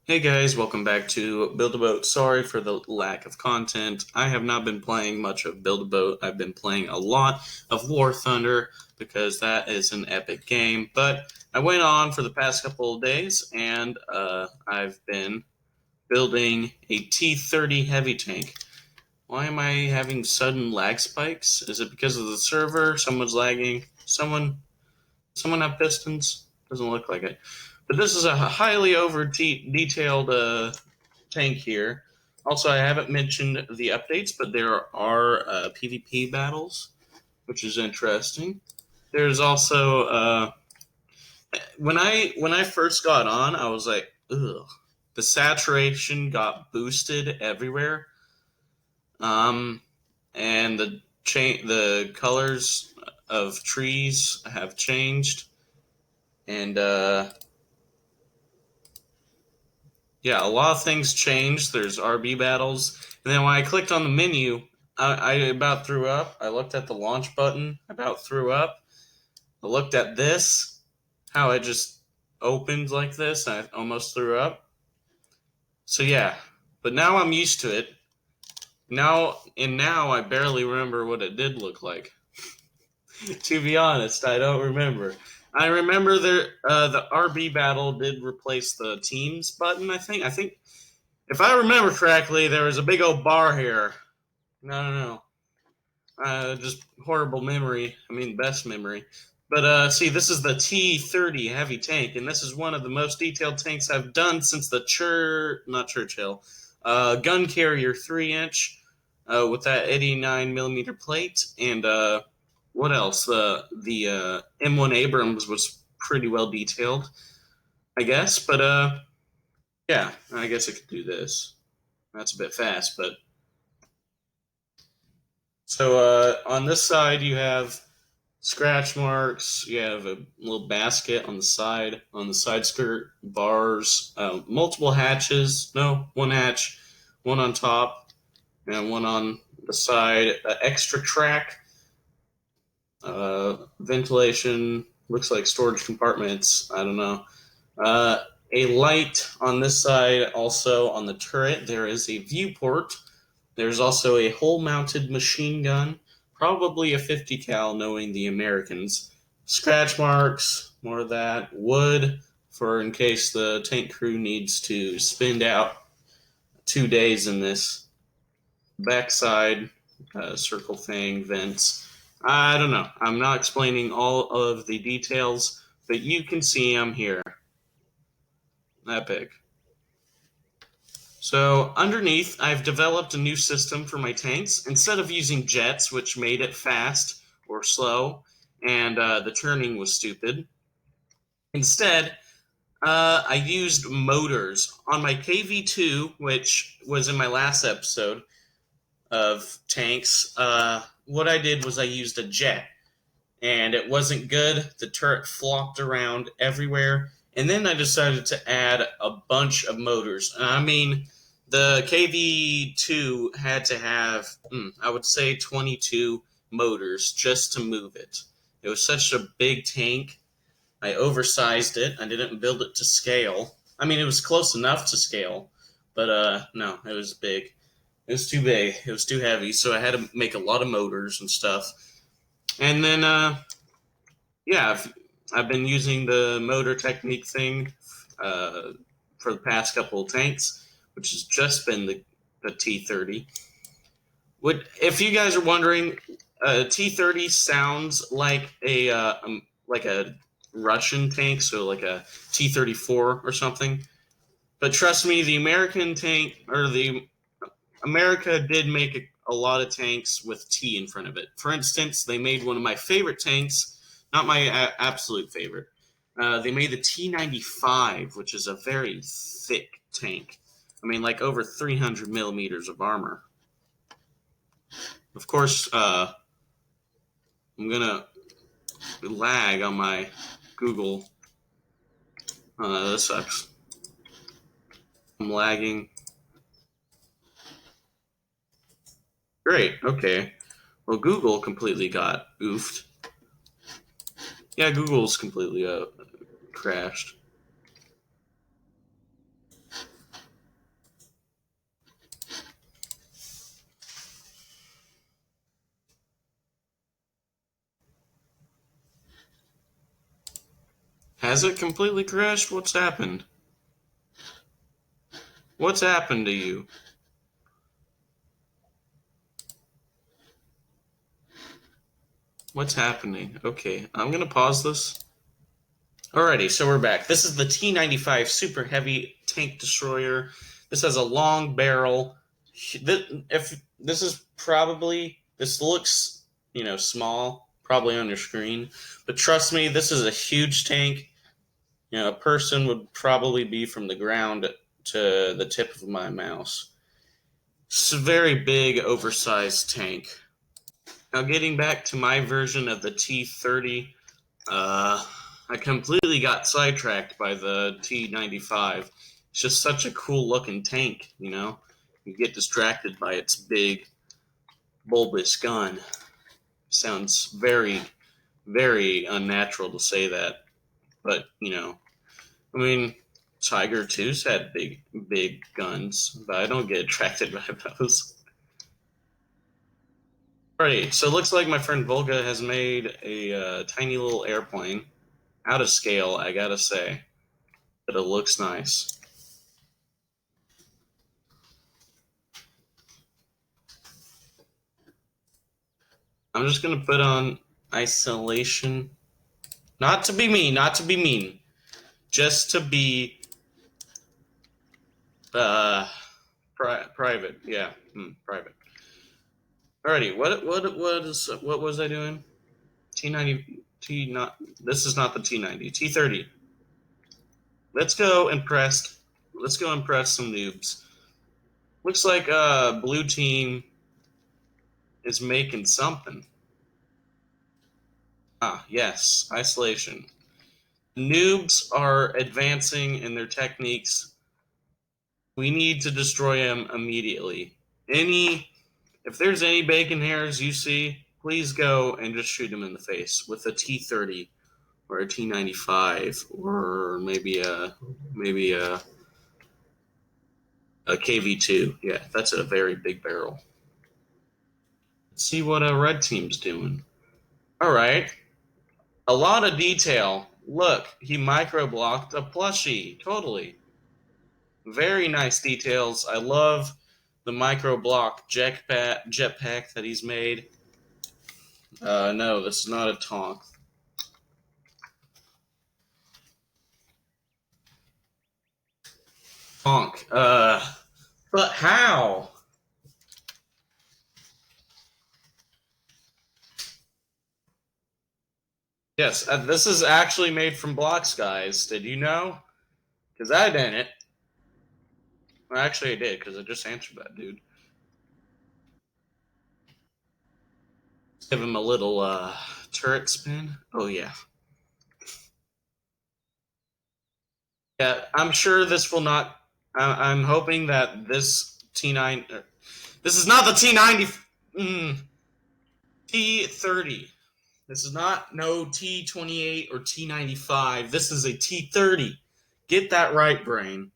Hey guys, welcome back to Build-A-Boat. Sorry for the lack of content. I have not been playing much of Build-A-Boat. I've been playing a lot of War Thunder because that is an epic game. But I went on for the past couple of days and I've been building a T30 heavy tank. Why am I having sudden lag spikes? Is it because of the server? Someone's lagging? Someone have pistons? Doesn't look like it. But this is a highly detailed tank here. Also, I haven't mentioned the updates, but there are PvP battles, which is interesting. There's also when I first got on, I was like, ugh. The saturation got boosted everywhere, and the colors of trees have changed, and yeah, a lot of things changed. There's RB battles. And then when I clicked on the menu, I about threw up. I looked at the launch button, I about threw up. I looked at this, how it just opened like this, I almost threw up. So yeah, but now I'm used to it. Now I barely remember what it did look like. To be honest, I don't remember. I remember the RB battle did replace the teams button, I think. If I remember correctly, there was a big old bar here. No. Just horrible memory. I mean, best memory. But see, this is the T30 heavy tank, and this is one of the most detailed tanks I've done since the gun carrier 3-inch with that 89mm plate. And what else? The M1 Abrams was pretty well detailed, I guess. But yeah, I guess I could do this. That's a bit fast, but... So on this side, you have scratch marks. You have a little basket on the side skirt, bars, multiple hatches. No, one hatch, one on top, and one on the side. Extra track, ventilation, looks like storage compartments. I don't know. A light on this side. Also on the turret, there is a viewport. There's also a hole-mounted machine gun, probably a 50 cal, knowing the Americans. Scratch marks, more of that. Wood, for in case the tank crew needs to spend out 2 days in this. Backside, circle thing, vents. I don't know. I'm not explaining all of the details, but you can see I'm here. Epic. So underneath, I've developed a new system for my tanks. Instead of using jets, which made it fast or slow, and the turning was stupid, instead, I used motors. On my KV2, which was in my last episode of tanks, what I did was I used a jet, and it wasn't good. The turret flopped around everywhere, and then I decided to add a bunch of motors. I mean, the KV2 had to have, I would say, 22 motors just to move it. It was such a big tank. I oversized it. I didn't build it to scale. I mean, it was close enough to scale, but no, it was big. It was too big. It was too heavy, so I had to make a lot of motors and stuff. And then, yeah, I've been using the motor technique thing for the past couple of tanks, which has just been the T30. If you guys are wondering, T30 sounds like a Russian tank, so like a T34 or something. But trust me, the American tank, or the America did make a lot of tanks with T in front of it. For instance, they made one of my favorite tanks, not my absolute favorite. They made the T95, which is a very thick tank. I mean, like over 300 millimeters of armor. Of course, I'm gonna lag on my Google. This sucks. I'm lagging. Great, okay. Well, Google completely got oofed. Yeah, Google's completely crashed. Has it completely crashed? What's happened? What's happened to you? What's happening? Okay, I'm gonna pause this. Alrighty, so we're back. This is the T95 Super Heavy Tank Destroyer. This has a long barrel. This looks, small, probably on your screen, but trust me, this is a huge tank. A person would probably be from the ground to the tip of my mouse. It's a very big, oversized tank. Now, getting back to my version of the T30, I completely got sidetracked by the T95. It's just such a cool looking tank, You get distracted by its big, bulbous gun. Sounds very, very unnatural to say that. But, Tiger 2's had big guns, but I don't get attracted by those. Alright, so it looks like my friend Volga has made a tiny little airplane. Out of scale, I gotta say. But it looks nice. I'm just gonna put on isolation. Not to be mean. Just to be private. Yeah, private. Alrighty, what was I doing? This is not the T90. T30. Let's go impress some noobs. Looks like blue team is making something. Ah, yes, isolation. Noobs are advancing in their techniques. We need to destroy them immediately. If there's any bacon hairs you see, please go and just shoot them in the face with a T30 or a T95 or maybe a KV2. Yeah, that's a very big barrel. Let's see what a red team's doing. All right. A lot of detail. Look, he micro-blocked a plushie. Totally. Very nice details. I love the micro-block jetpack that he's made. No, this is not a tonk. Tonk. But how? Yes, this is actually made from blocks, guys. Did you know? Because I didn't. Well, actually, I did, because I just answered that, dude. Let's give him a little turret spin. Oh, yeah. Yeah, I'm sure this will not... I'm hoping that this T9... This is not the T90... T30. This is not no T28 or T95. This is a T30. Get that right, brain.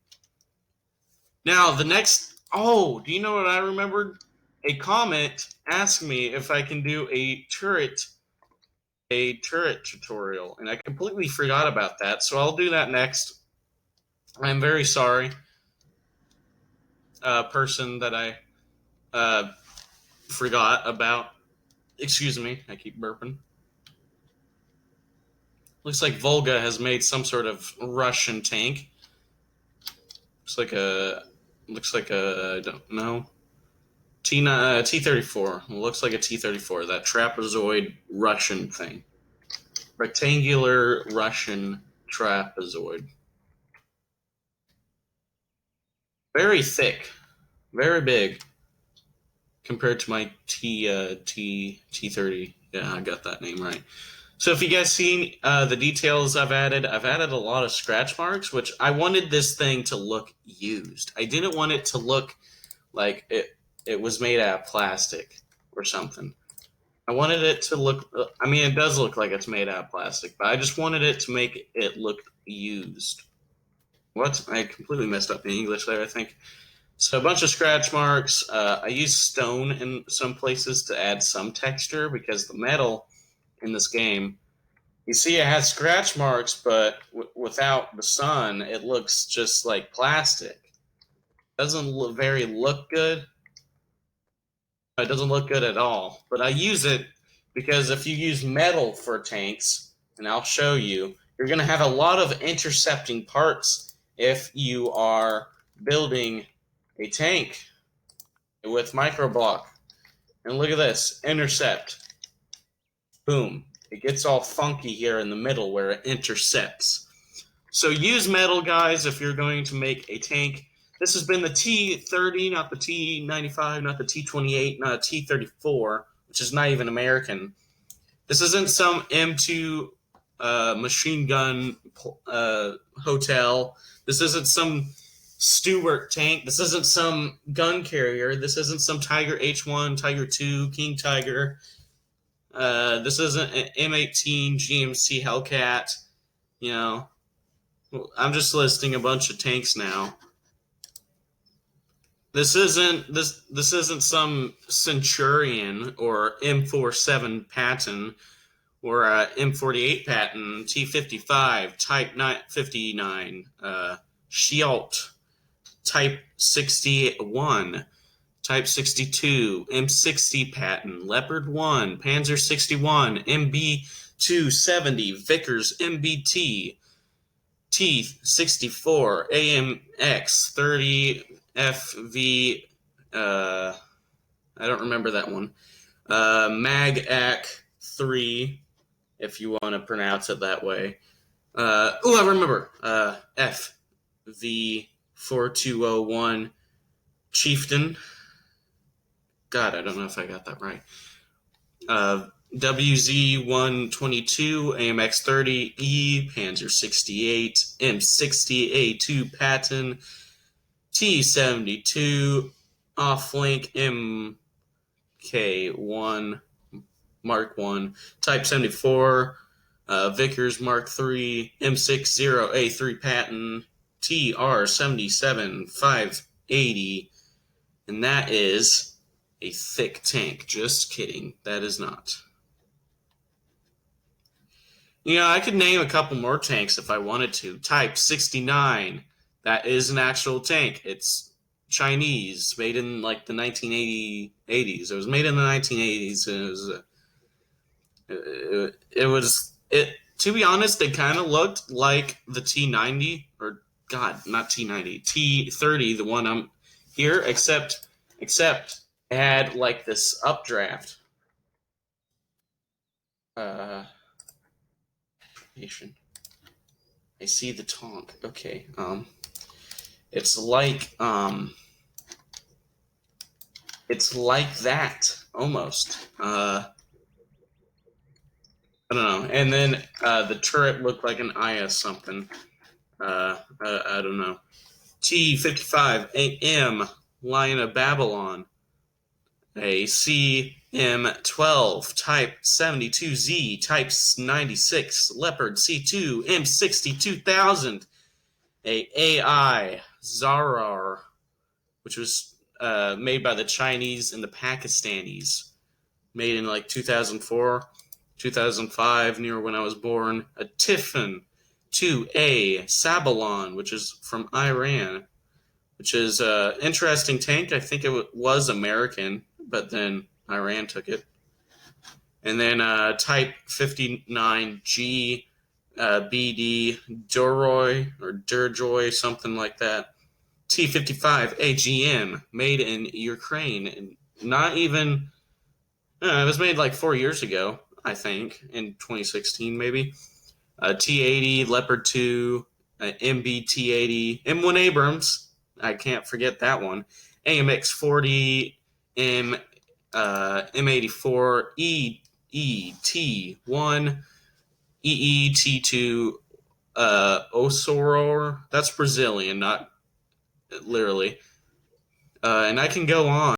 Now, the next... Oh, do you know what I remembered? A comment asked me if I can do a turret tutorial, and I completely forgot about that, so I'll do that next. I'm very sorry, person that I forgot about. Excuse me, I keep burping. Looks like Volga has made some sort of Russian tank. Looks like a I don't know. T34. Looks like a T34. That trapezoid Russian thing. Rectangular Russian trapezoid. Very thick. Very big. Compared to my T30. Yeah, I got that name right. So if you guys seen the details I've added a lot of scratch marks, which I wanted this thing to look used. I didn't want it to look like it was made out of plastic or something. I wanted it to look, I mean, it does look like it's made out of plastic, but I just wanted it to make it look used. What? I completely messed up the English there, I think. So a bunch of scratch marks. I used stone in some places to add some texture because the metal in this game You see it has scratch marks, but without the sun, it looks just like plastic. Doesn't look good. It doesn't look good at all. But I use it because if you use metal for tanks, and I'll show you, you're going to have a lot of intercepting parts if you are building a tank with microblock. And look at this, intercept. Boom. It gets all funky here in the middle where it intercepts. So use metal, guys, if you're going to make a tank. This has been the T30, not the T95, not the T28, not a T34, which is not even American. This isn't some M2 machine gun hotel. This isn't some Stuart tank. This isn't some gun carrier. This isn't some Tiger H1, Tiger 2, King Tiger. This isn't an M18 GMC Hellcat. You know, I'm just listing a bunch of tanks now. This isn't some Centurion or M47 Patton or M48 Patton, T55, Type 59, Shialt, Type 61, Type 62, M60 Patton, Leopard 1, Panzer 61, MB270, Vickers MBT, T64, AMX 30, FV, I don't remember that one. MAG-AC 3, if you want to pronounce it that way. I remember. FV4201 Chieftain. God, I don't know if I got that right. WZ122, AMX 30E, Panzer 68, M60, A2 Patton, T72, Offlink, MK1, Mark 1, Type 74, Vickers Mark 3, M60, A3 Patton, TR77, 580, and that is a thick tank. Just kidding. That is not. You know, I could name a couple more tanks if I wanted to. Type 69. That is an actual tank. It's Chinese, made in like the 1980s. It was made in the 1980s. To be honest, it kind of looked like the T90, or God, not T90, T30, the one I'm here, except it had like this updraft. I see the tonk. Okay. It's like that almost. I don't know. And then the turret looked like an IS something. I don't know. T55 AM Lion of Babylon. A CM12 Type 72Z Type 96 Leopard C2 M62000. A AI Zarar, which was made by the Chinese and the Pakistanis, made in like 2004, 2005, near when I was born. A Tiffin 2A Sabalon, which is from Iran, which is an interesting tank. I think it was American, but then Iran took it. And then Type 59G BD Duroy or Durjoy, something like that. T55 AGM, made in Ukraine. And not even, it was made like 4 years ago, I think, in 2016 maybe. T80, Leopard 2, MBT80, M1 Abrams, I can't forget that one. AMX 40, M84, EET1, EET2, Osoror. That's Brazilian, not literally. And I can go on.